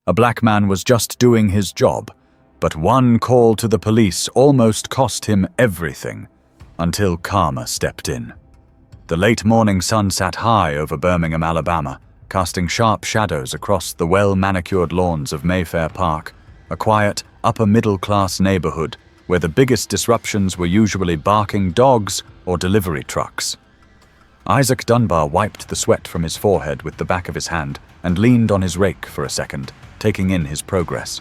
A black man was just doing his job, but one call to the police almost cost him everything, until karma stepped in. The late morning sun sat high over Birmingham, Alabama, casting sharp shadows across the well-manicured lawns of Mayfair Park, a quiet, upper-middle-class neighborhood where the biggest disruptions were usually barking dogs or delivery trucks. Isaac Dunbar wiped the sweat from his forehead with the back of his hand and leaned on his rake for a second, taking in his progress.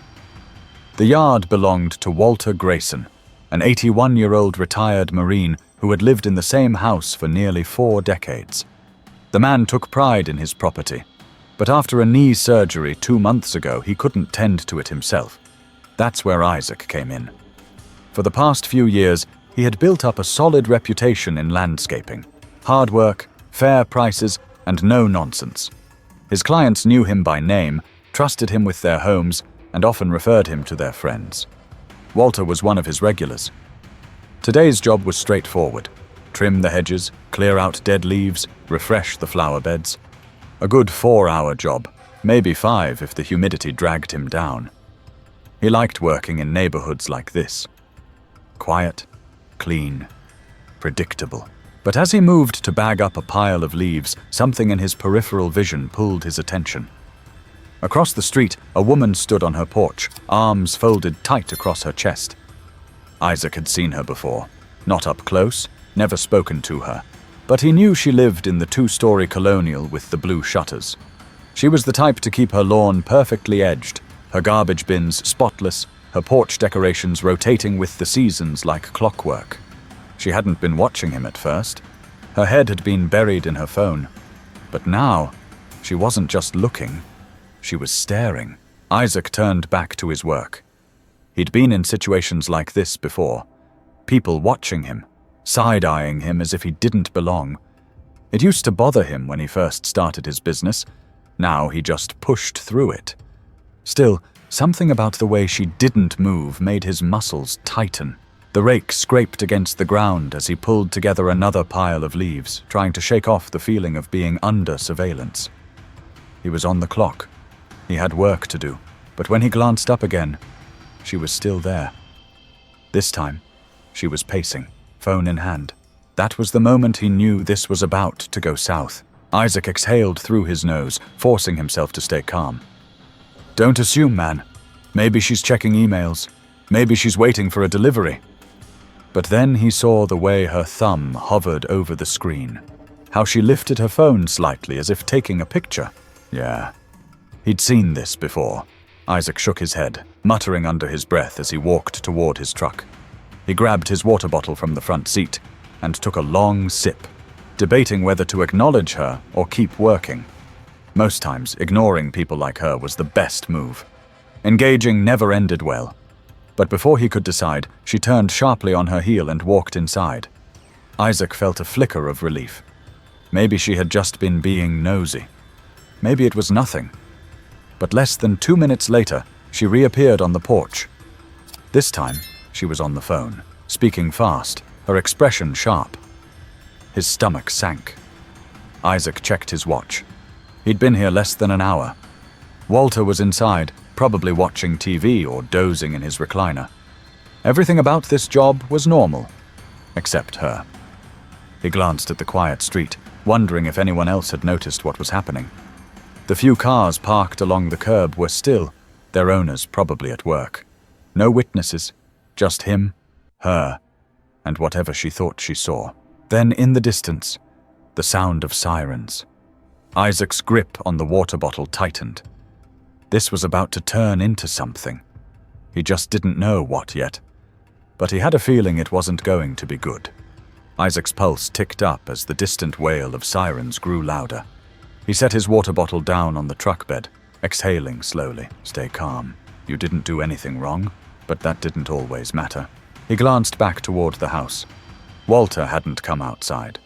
The yard belonged to Walter Grayson, an 81-year-old retired Marine who had lived in the same house for nearly 4 decades. The man took pride in his property, but after a knee surgery 2 months ago, he couldn't tend to it himself. That's where Isaac came in. For the past few years, he had built up a solid reputation in landscaping. Hard work, fair prices, and no nonsense. His clients knew him by name, trusted him with their homes, and often referred him to their friends. Walter was one of his regulars. Today's job was straightforward. Trim the hedges, clear out dead leaves, refresh the flower beds. A good 4-hour job, maybe 5 if the humidity dragged him down. He liked working in neighborhoods like this. Quiet, clean, predictable. But as he moved to bag up a pile of leaves, something in his peripheral vision pulled his attention. Across the street, a woman stood on her porch, arms folded tight across her chest. Isaac had seen her before. Not up close, never spoken to her. But he knew she lived in the 2-story colonial with the blue shutters. She was the type to keep her lawn perfectly edged, her garbage bins spotless, her porch decorations rotating with the seasons like clockwork. She hadn't been watching him at first. Her head had been buried in her phone. But now, she wasn't just looking. She was staring. Isaac turned back to his work. He'd been in situations like this before. People watching him, side-eyeing him as if he didn't belong. It used to bother him when he first started his business. Now he just pushed through it. Still, something about the way she didn't move made his muscles tighten. The rake scraped against the ground as he pulled together another pile of leaves, trying to shake off the feeling of being under surveillance. He was on the clock. He had work to do, but when he glanced up again, she was still there. This time, she was pacing, phone in hand. That was the moment he knew this was about to go south. Isaac exhaled through his nose, forcing himself to stay calm. "Don't assume, man. Maybe she's checking emails. Maybe she's waiting for a delivery." But then he saw the way her thumb hovered over the screen, how she lifted her phone slightly as if taking a picture. Yeah, he'd seen this before. Isaac shook his head, muttering under his breath as he walked toward his truck. He grabbed his water bottle from the front seat and took a long sip, debating whether to acknowledge her or keep working. Most times, ignoring people like her was the best move. Engaging never ended well. But before he could decide, she turned sharply on her heel and walked inside. Isaac felt a flicker of relief. Maybe she had just been being nosy. Maybe it was nothing. But less than 2 minutes later, she reappeared on the porch. This time, she was on the phone, speaking fast, her expression sharp. His stomach sank. Isaac checked his watch. He'd been here less than an hour. Walter was inside, probably watching TV or dozing in his recliner. Everything about this job was normal, except her. He glanced at the quiet street, wondering if anyone else had noticed what was happening. The few cars parked along the curb were still, their owners probably at work. No witnesses, just him, her, and whatever she thought she saw. Then in the distance, the sound of sirens. Isaac's grip on the water bottle tightened. This was about to turn into something. He just didn't know what yet, but he had a feeling it wasn't going to be good. Isaac's pulse ticked up as the distant wail of sirens grew louder. He set his water bottle down on the truck bed, exhaling slowly. Stay calm. You didn't do anything wrong, but that didn't always matter. He glanced back toward the house. Walter hadn't come outside,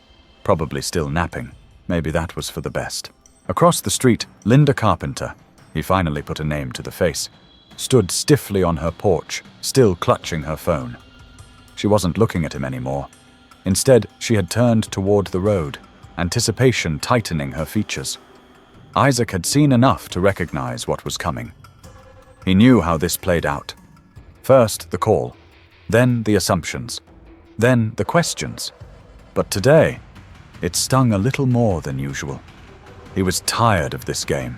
probably still napping. Maybe that was for the best. Across the street, Linda Carpenter, he finally put a name to the face, stood stiffly on her porch, still clutching her phone. She wasn't looking at him anymore. Instead, she had turned toward the road, anticipation tightening her features. Isaac had seen enough to recognize what was coming. He knew how this played out. First the call, then the assumptions, then the questions. But today, it stung a little more than usual. He was tired of this game,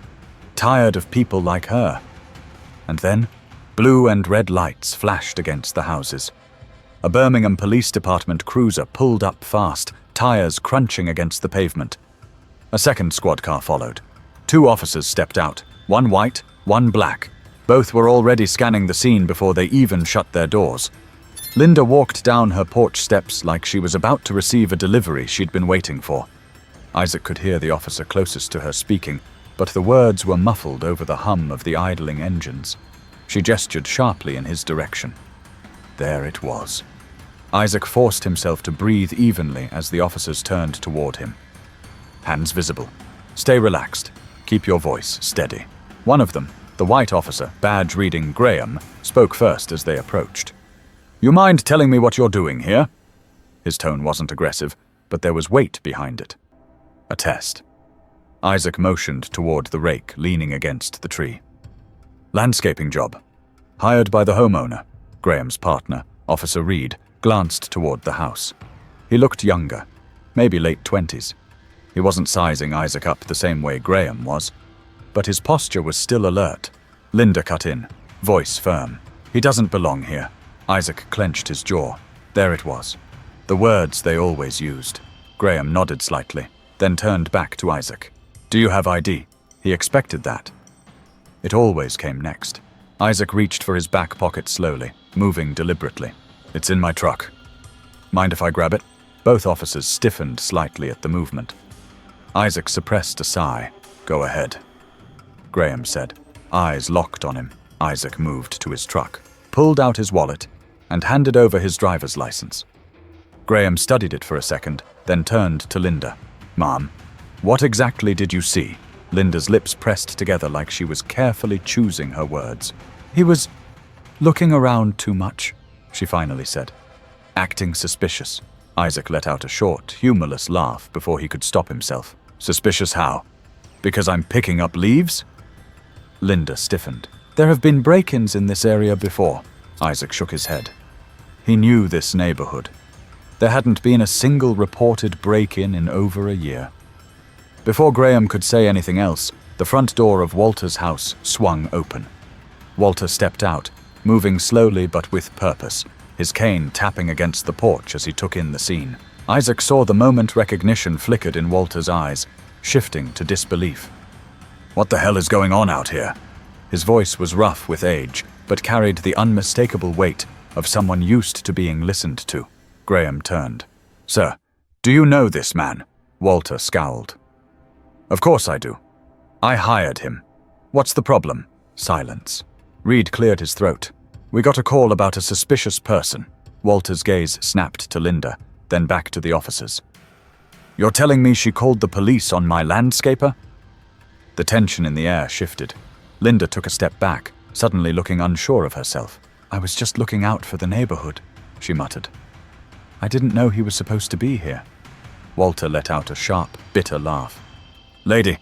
tired of people like her. And then, blue and red lights flashed against the houses. A Birmingham Police Department cruiser pulled up fast, tires crunching against the pavement. A second squad car followed. 2 officers stepped out, one white, one black. Both were already scanning the scene before they even shut their doors. Linda walked down her porch steps like she was about to receive a delivery she'd been waiting for. Isaac could hear the officer closest to her speaking, but the words were muffled over the hum of the idling engines. She gestured sharply in his direction. There it was. Isaac forced himself to breathe evenly as the officers turned toward him. Hands visible. Stay relaxed. Keep your voice steady. One of them, the white officer, badge reading Graham, spoke first as they approached. "You mind telling me what you're doing here?" His tone wasn't aggressive, but there was weight behind it. A test. Isaac motioned toward the rake leaning against the tree. "Landscaping job. Hired by the homeowner." Graham's partner, Officer Reed, glanced toward the house. He looked younger, maybe late 20s. He wasn't sizing Isaac up the same way Graham was, but his posture was still alert. Linda cut in, voice firm. "He doesn't belong here." Isaac clenched his jaw. There it was. The words they always used. Graham nodded slightly, then turned back to Isaac. "Do you have ID?" He expected that. It always came next. Isaac reached for his back pocket slowly, moving deliberately. "It's in my truck." "Mind if I grab it?" Both officers stiffened slightly at the movement. Isaac suppressed a sigh. "Go ahead," Graham said. Eyes locked on him. Isaac moved to his truck, pulled out his wallet, and handed over his driver's license. Graham studied it for a second, then turned to Linda. "Ma'am, what exactly did you see?" Linda's lips pressed together like she was carefully choosing her words. "He was looking around too much," she finally said. "Acting suspicious." Isaac let out a short, humorless laugh before he could stop himself. "Suspicious how? Because I'm picking up leaves?" Linda stiffened. "There have been break-ins in this area before." Isaac shook his head. He knew this neighborhood. There hadn't been a single reported break-in in over a year. Before Graham could say anything else, the front door of Walter's house swung open. Walter stepped out, moving slowly but with purpose, his cane tapping against the porch as he took in the scene. Isaac saw the moment recognition flickered in Walter's eyes, shifting to disbelief. "What the hell is going on out here?" His voice was rough with age, but carried the unmistakable weight of someone used to being listened to. Graham turned. "Sir, do you know this man?" Walter scowled. "Of course I do. I hired him. What's the problem?" Silence. Reed cleared his throat. "We got a call about a suspicious person." Walter's gaze snapped to Linda, then back to the officers. "You're telling me she called the police on my landscaper?" The tension in the air shifted. Linda took a step back, suddenly looking unsure of herself. "I was just looking out for the neighborhood," she muttered. "I didn't know he was supposed to be here." Walter let out a sharp, bitter laugh. "Lady,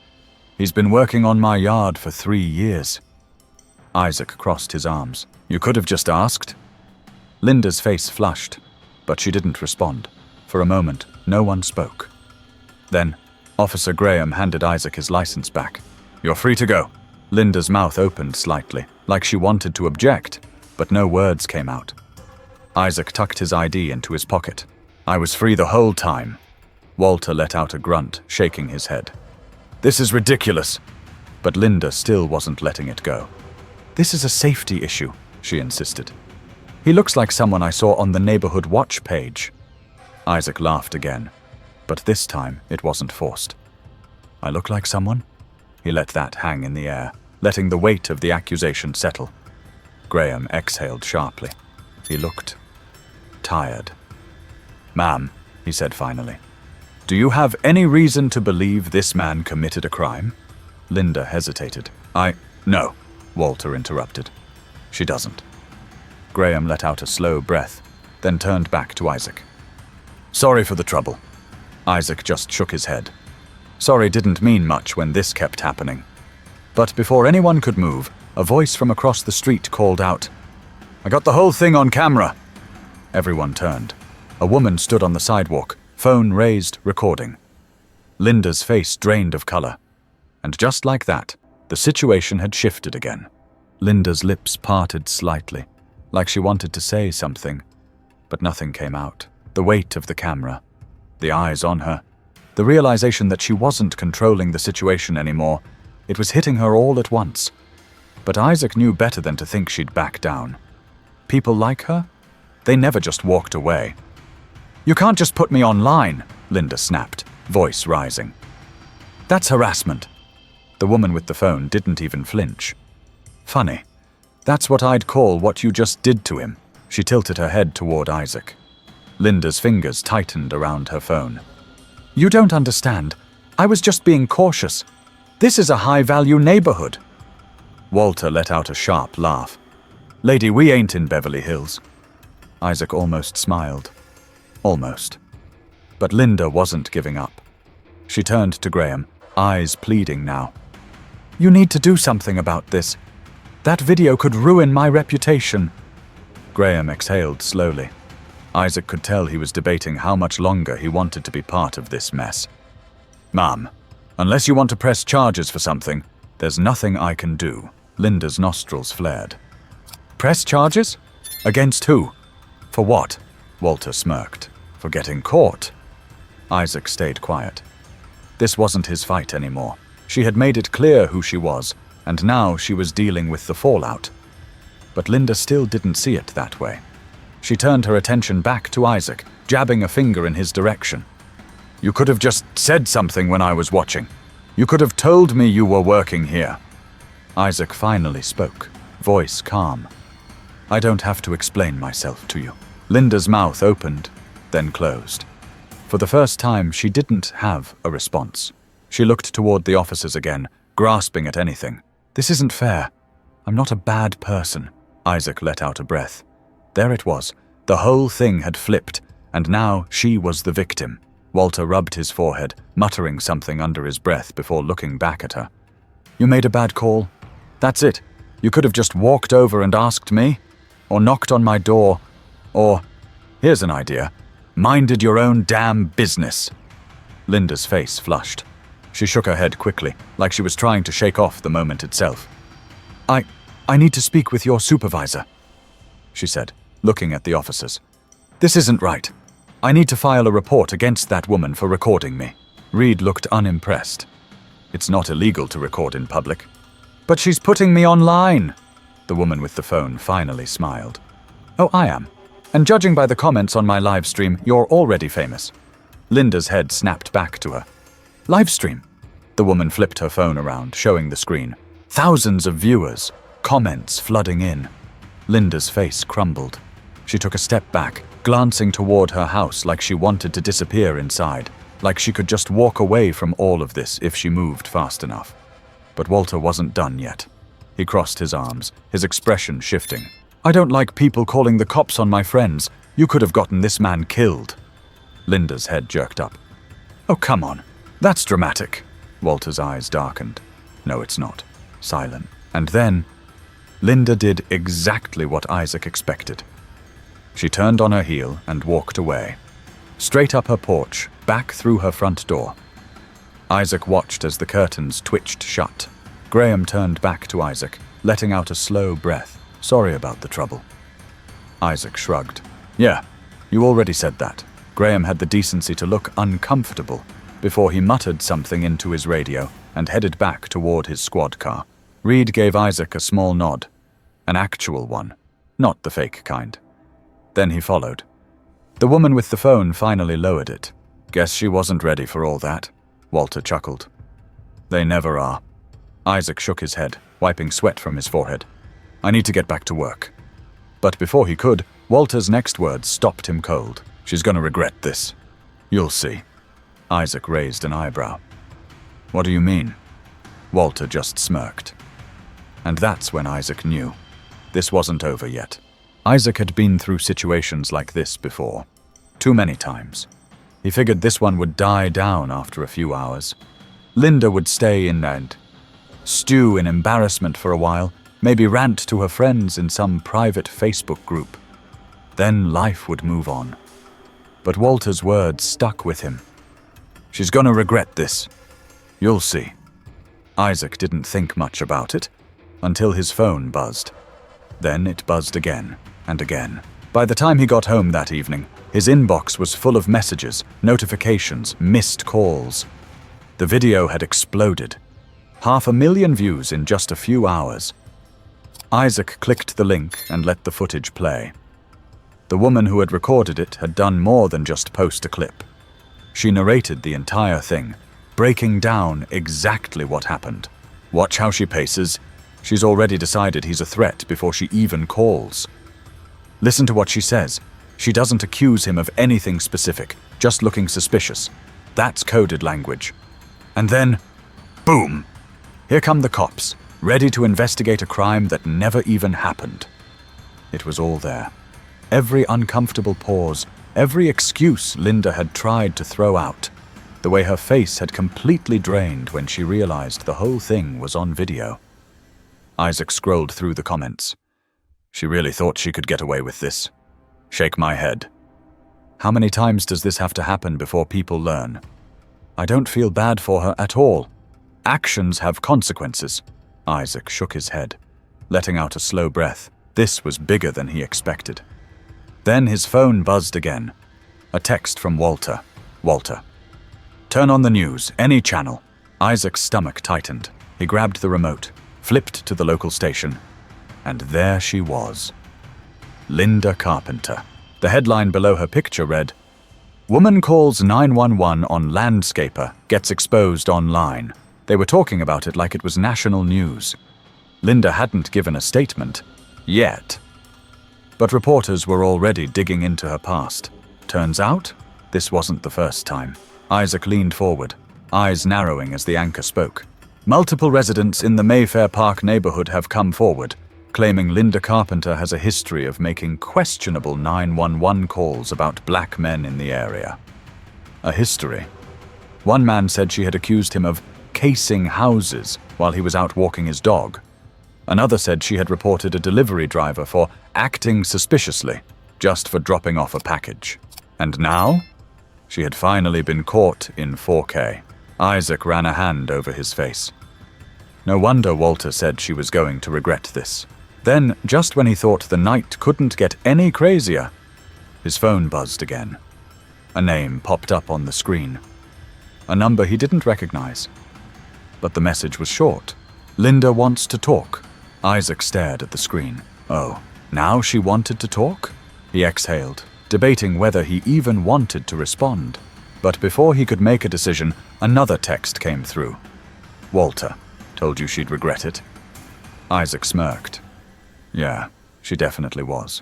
he's been working on my yard for 3 years." Isaac crossed his arms. "You could have just asked." Linda's face flushed, but she didn't respond. For a moment, no one spoke. Then, Officer Graham handed Isaac his license back. "You're free to go." Linda's mouth opened slightly, like she wanted to object, but no words came out. Isaac tucked his ID into his pocket. "I was free the whole time." Walter let out a grunt, shaking his head. "This is ridiculous." But Linda still wasn't letting it go. "This is a safety issue," she insisted. "He looks like someone I saw on the neighborhood watch page." Isaac laughed again, but this time it wasn't forced. "I look like someone?" He let that hang in the air, letting the weight of the accusation settle. Graham exhaled sharply. He looked tired. "Ma'am," he said finally, "do you have any reason to believe this man committed a crime?" Linda hesitated. No," Walter interrupted. "She doesn't." Graham let out a slow breath, then turned back to Isaac. "Sorry for the trouble." Isaac just shook his head. Sorry didn't mean much when this kept happening. But before anyone could move, A voice from across the street called out, "I got the whole thing on camera." Everyone turned. A woman stood on the sidewalk, phone raised, recording. Linda's face drained of color. And just like that, the situation had shifted again. Linda's lips parted slightly, like she wanted to say something, but nothing came out. The weight of the camera, the eyes on her, the realization that she wasn't controlling the situation anymore, it was hitting her all at once. But Isaac knew better than to think she'd back down. People like her? They never just walked away. "You can't just put me online," Linda snapped, voice rising. "That's harassment." The woman with the phone didn't even flinch. "Funny. That's what I'd call what you just did to him." She tilted her head toward Isaac. Linda's fingers tightened around her phone. "You don't understand. I was just being cautious. This is a high-value neighborhood." Walter let out a sharp laugh. "Lady, we ain't in Beverly Hills." Isaac almost smiled. Almost. But Linda wasn't giving up. She turned to Graham, eyes pleading now. "You need to do something about this. That video could ruin my reputation." Graham exhaled slowly. Isaac could tell he was debating how much longer he wanted to be part of this mess. "Ma'am, unless you want to press charges for something, there's nothing I can do." Linda's nostrils flared. "Press charges? Against who? For what?" Walter smirked. "For getting caught." Isaac stayed quiet. This wasn't his fight anymore. She had made it clear who she was, and now she was dealing with the fallout. But Linda still didn't see it that way. She turned her attention back to Isaac, jabbing a finger in his direction. "You could have just said something when I was watching. You could have told me you were working here." Isaac finally spoke, voice calm. "I don't have to explain myself to you." Linda's mouth opened, then closed. For the first time, she didn't have a response. She looked toward the officers again, grasping at anything. "This isn't fair. I'm not a bad person." Isaac let out a breath. There it was. The whole thing had flipped, and now she was the victim. Walter rubbed his forehead, muttering something under his breath before looking back at her. "You made a bad call? That's it. You could have just walked over and asked me, or knocked on my door, or, here's an idea, minded your own damn business." Linda's face flushed. She shook her head quickly, like she was trying to shake off the moment itself. I need to speak with your supervisor," she said, looking at the officers. "This isn't right. I need to file a report against that woman for recording me." Reed looked unimpressed. "It's not illegal to record in public." "But she's putting me online." The woman with the phone finally smiled. "Oh, I am. And judging by the comments on my live stream, you're already famous." Linda's head snapped back to her. "Live stream?" The woman flipped her phone around, showing the screen. Thousands of viewers, comments flooding in. Linda's face crumbled. She took a step back, glancing toward her house like she wanted to disappear inside, like she could just walk away from all of this if she moved fast enough. But Walter wasn't done yet. He crossed his arms, his expression shifting. "I don't like people calling the cops on my friends. You could have gotten this man killed." Linda's head jerked up. "Oh, come on. That's dramatic." Walter's eyes darkened. "No, it's not." Silent. And then, Linda did exactly what Isaac expected. She turned on her heel and walked away. Straight up her porch, back through her front door. Isaac watched as the curtains twitched shut. Graham turned back to Isaac, letting out a slow breath. "Sorry about the trouble." Isaac shrugged. "Yeah, you already said that." Graham had the decency to look uncomfortable before he muttered something into his radio and headed back toward his squad car. Reed gave Isaac a small nod. An actual one, not the fake kind. Then he followed. The woman with the phone finally lowered it. "Guess she wasn't ready for all that," Walter chuckled. "They never are." Isaac shook his head, wiping sweat from his forehead. "I need to get back to work." But before he could, Walter's next words stopped him cold. "She's gonna regret this. You'll see." Isaac raised an eyebrow. "What do you mean?" Walter just smirked. And that's when Isaac knew. This wasn't over yet. Isaac had been through situations like this before. Too many times. He figured this one would die down after a few hours. Linda would stay in and stew in embarrassment for a while, maybe rant to her friends in some private Facebook group. Then life would move on. But Walter's words stuck with him. She's gonna regret this. You'll see. Isaac didn't think much about it until his phone buzzed. Then it buzzed again and again. By the time he got home that evening, his inbox was full of messages, notifications, missed calls. The video had exploded. 500,000 views in just a few hours. Isaac clicked the link and let the footage play. The woman who had recorded it had done more than just post a clip. She narrated the entire thing, breaking down exactly what happened. Watch how she paces. She's already decided he's a threat before she even calls. Listen to what she says. She doesn't accuse him of anything specific, just looking suspicious. That's coded language. And then, boom! Here come the cops, ready to investigate a crime that never even happened. It was all there. Every uncomfortable pause, every excuse Linda had tried to throw out. The way her face had completely drained when she realized the whole thing was on video. Isaac scrolled through the comments. She really thought she could get away with this. Shake my head. How many times does this have to happen before people learn? I don't feel bad for her at all. Actions have consequences. Isaac shook his head, letting out a slow breath. This was bigger than he expected. Then his phone buzzed again. A text from Walter. Walter. Turn on the news, any channel. Isaac's stomach tightened. He grabbed the remote, flipped to the local station, and there she was. Linda Carpenter. The headline below her picture read, "Woman calls 911 on landscaper, gets exposed online." They were talking about it like it was national news. Linda hadn't given a statement, yet. But reporters were already digging into her past. Turns out, this wasn't the first time. Isaac leaned forward, eyes narrowing as the anchor spoke. Multiple residents in the Mayfair Park neighborhood have come forward, claiming Linda Carpenter has a history of making questionable 911 calls about black men in the area. A history. One man said she had accused him of casing houses while he was out walking his dog. Another said she had reported a delivery driver for acting suspiciously, just for dropping off a package. And now, she had finally been caught in 4K. Isaac ran a hand over his face. No wonder Walter said she was going to regret this. Then, just when he thought the night couldn't get any crazier, his phone buzzed again. A name popped up on the screen. A number he didn't recognize. But the message was short. Linda wants to talk. Isaac stared at the screen. Oh, now she wanted to talk? He exhaled, debating whether he even wanted to respond. But before he could make a decision, another text came through. Walter, told you she'd regret it. Isaac smirked. Yeah, she definitely was.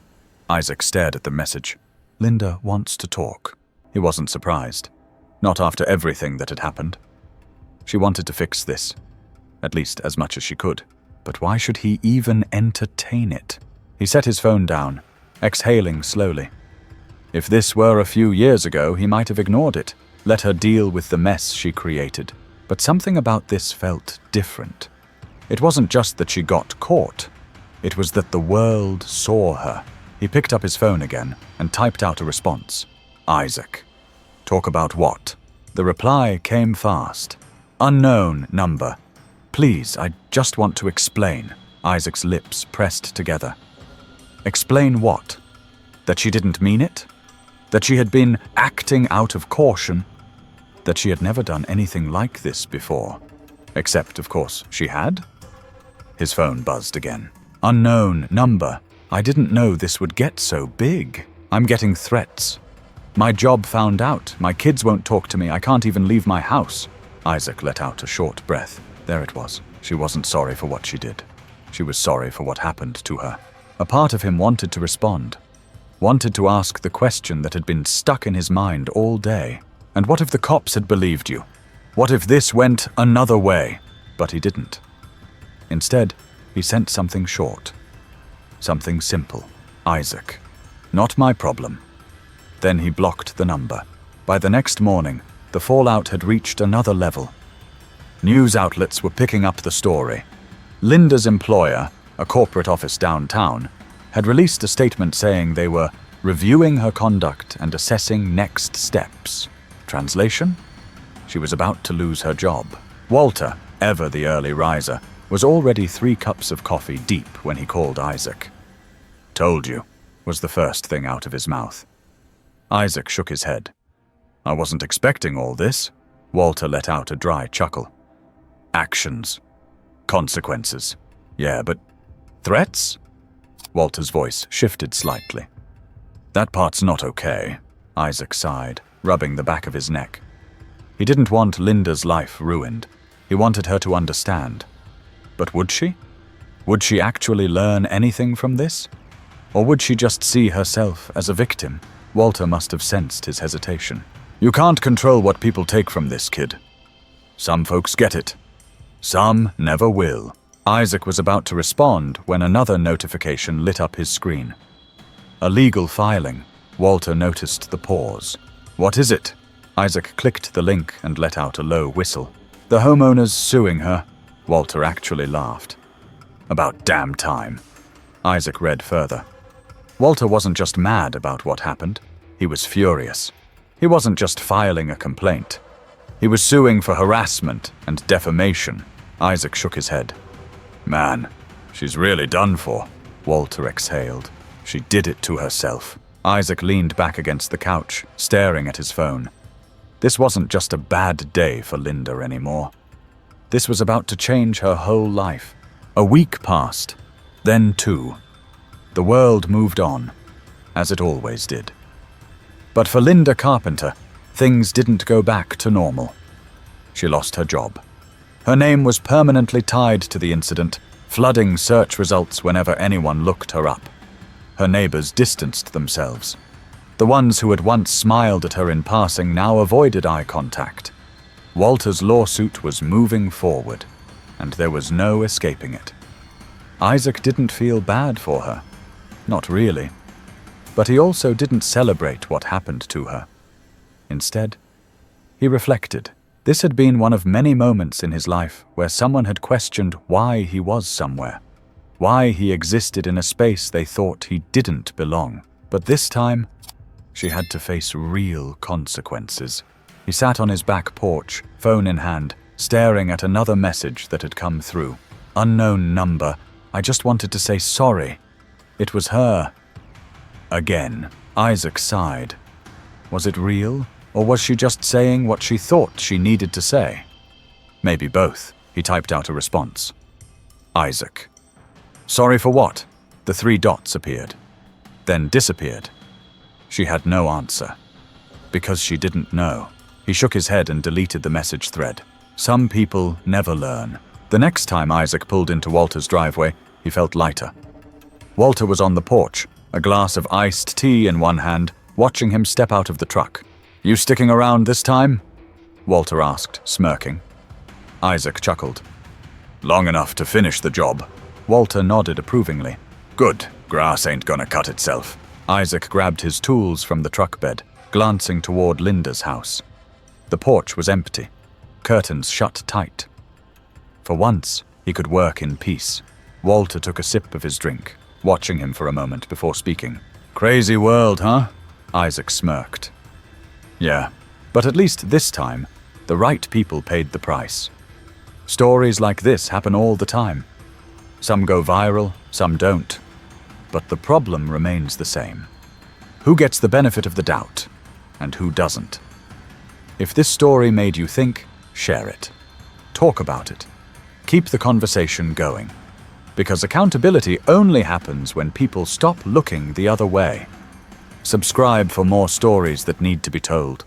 Isaac stared at the message. Linda wants to talk. He wasn't surprised. Not after everything that had happened. She wanted to fix this, at least as much as she could. But why should he even entertain it? He set his phone down, exhaling slowly. If this were a few years ago, he might have ignored it, let her deal with the mess she created. But something about this felt different. It wasn't just that she got caught. It was that the world saw her. He picked up his phone again and typed out a response. Isaac. Talk about what? The reply came fast. Unknown number. Please, I just want to explain. Isaac's lips pressed together. Explain what? That she didn't mean it? That she had been acting out of caution? That she had never done anything like this before? Except, of course, she had? His phone buzzed again. Unknown number. I didn't know this would get so big. I'm getting threats. My job found out. My kids won't talk to me. I can't even leave my house. Isaac let out a short breath. There it was. She wasn't sorry for what she did. She was sorry for what happened to her. A part of him wanted to respond. Wanted to ask the question that had been stuck in his mind all day. And what if the cops had believed you? What if this went another way? But he didn't. Instead, he sent something short. Something simple. Isaac. Not my problem. Then he blocked the number. By the next morning, the fallout had reached another level. News outlets were picking up the story. Linda's employer, a corporate office downtown, had released a statement saying they were reviewing her conduct and assessing next steps. Translation? She was about to lose her job. Walter, ever the early riser, was already 3 cups of coffee deep when he called Isaac. "Told you," was the first thing out of his mouth. Isaac shook his head. "I wasn't expecting all this." Walter let out a dry chuckle. "Actions. Consequences. Yeah, but threats?" Walter's voice shifted slightly. "That part's not okay," Isaac sighed, rubbing the back of his neck. He didn't want Linda's life ruined. He wanted her to understand. But would she? Would she actually learn anything from this? Or would she just see herself as a victim? Walter must have sensed his hesitation. "You can't control what people take from this, kid. Some folks get it. Some never will." Isaac was about to respond when another notification lit up his screen. A legal filing. Walter noticed the pause. "What is it?" Isaac clicked the link and let out a low whistle. "The homeowner's suing her." Walter actually laughed. "About damn time." Isaac read further. Walter wasn't just mad about what happened. He was furious. He wasn't just filing a complaint. He was suing for harassment and defamation. Isaac shook his head. "Man, she's really done for." Walter exhaled. "She did it to herself." Isaac leaned back against the couch, staring at his phone. This wasn't just a bad day for Linda anymore. This was about to change her whole life. A week passed, then 2. The world moved on, as it always did. But for Linda Carpenter, things didn't go back to normal. She lost her job. Her name was permanently tied to the incident, flooding search results whenever anyone looked her up. Her neighbors distanced themselves. The ones who had once smiled at her in passing now avoided eye contact. Walter's lawsuit was moving forward, and there was no escaping it. Isaac didn't feel bad for her. Not really. But he also didn't celebrate what happened to her. Instead, he reflected. This had been one of many moments in his life where someone had questioned why he was somewhere, why he existed in a space they thought he didn't belong. But this time, she had to face real consequences. He sat on his back porch, phone in hand, staring at another message that had come through. "Unknown number. I just wanted to say sorry." It was her. Again. Isaac sighed. Was it real, or was she just saying what she thought she needed to say? Maybe both. He typed out a response. "Isaac." "Sorry for what?" The 3 dots appeared, then disappeared. She had no answer. Because she didn't know. He shook his head and deleted the message thread. Some people never learn. The next time Isaac pulled into Walter's driveway, he felt lighter. Walter was on the porch, a glass of iced tea in one hand, watching him step out of the truck. "You sticking around this time?" Walter asked, smirking. Isaac chuckled. "Long enough to finish the job." Walter nodded approvingly. "Good. Grass ain't gonna cut itself." Isaac grabbed his tools from the truck bed, glancing toward Linda's house. The porch was empty, curtains shut tight. For once, he could work in peace. Walter took a sip of his drink, watching him for a moment before speaking. "Crazy world, huh?" Isaac smirked. "Yeah, but at least this time, the right people paid the price. Stories like this happen all the time. Some go viral, some don't. But the problem remains the same. Who gets the benefit of the doubt, and who doesn't? If this story made you think, share it. Talk about it. Keep the conversation going. Because accountability only happens when people stop looking the other way. Subscribe for more stories that need to be told.